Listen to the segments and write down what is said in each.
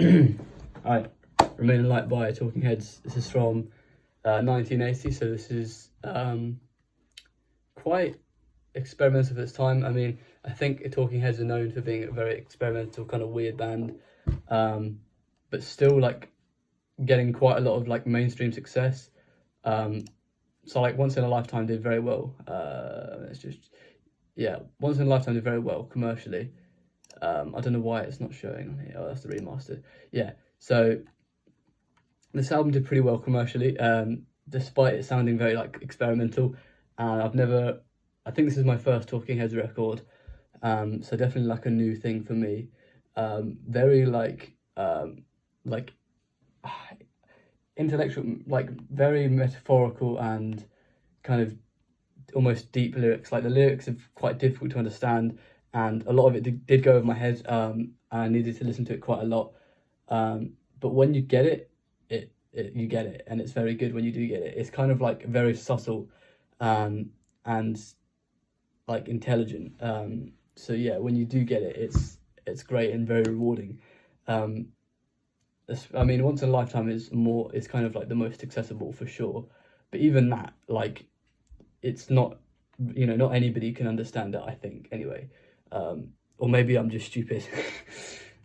Alright, Remain in Light by Talking Heads. This is from 1980, so this is quite experimental for its time. I mean, I think Talking Heads are known for being a very experimental, kind of weird band, but still like getting quite a lot of like mainstream success. So like Once in a Lifetime did very well. Once in a Lifetime did very well commercially. I don't know why it's not showing on here. Oh, that's the remaster. Yeah, so this album did pretty well commercially, despite it sounding very like experimental. And I think this is my first Talking Heads record, so definitely like a new thing for me. Very like intellectual, like very metaphorical and kind of almost deep lyrics. Like the lyrics are quite difficult to understand, and a lot of it did go over my head. I needed to listen to it quite a lot. But when you get it, you get it, and it's very good when you do get it. It's kind of like very subtle, and like intelligent. So yeah, when you do get it, it's great and very rewarding. I mean, Once in a Lifetime is kind of like the most accessible for sure, but even that, like, it's not, not anybody can understand it, I think, anyway. Or maybe I'm just stupid,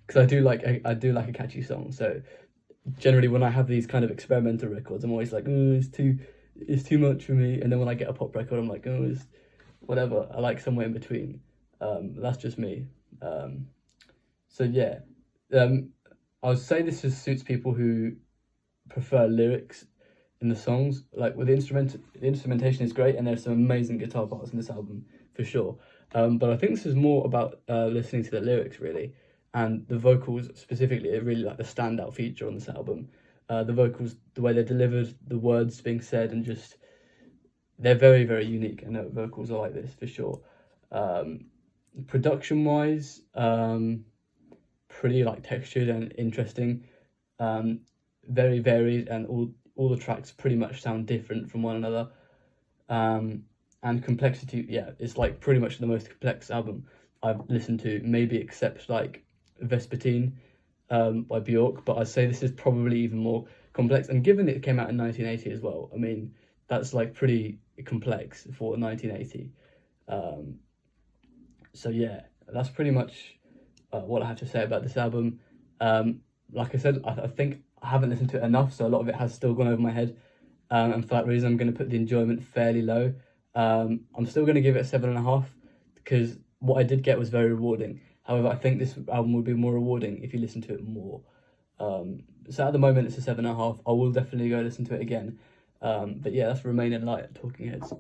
because I do like a catchy song. So generally, when I have these kind of experimental records, I'm always like, oh, it's too much for me. And then when I get a pop record, I'm like, oh, it's whatever. I like somewhere in between. That's just me. So yeah, I would say this just suits people who prefer lyrics in the songs. Like with the instrumentation is great, and there's some amazing guitar parts in this album for sure. But I think this is more about listening to the lyrics really, and the vocals specifically are really like the standout feature on this album. The vocals, the way they're delivered, the words being said, and just they're very, very unique. And vocals are like this for sure. Production wise, pretty like textured and interesting, very varied, and all the tracks pretty much sound different from one another. And complexity, yeah, it's like pretty much the most complex album I've listened to, maybe except like Vespertine by Bjork, but I'd say this is probably even more complex. And given it came out in 1980 as well, I mean, that's like pretty complex for 1980. So yeah, that's pretty much what I have to say about this album. Like I said, I think I haven't listened to it enough, so a lot of it has still gone over my head. And for that reason, I'm going to put the enjoyment fairly low. I'm still going to give it a 7.5, because what I did get was very rewarding. However, I think this album would be more rewarding if you listen to it more. So at the moment, it's a 7.5. I will definitely go listen to it again. But yeah, that's Remain in Light at Talking Heads.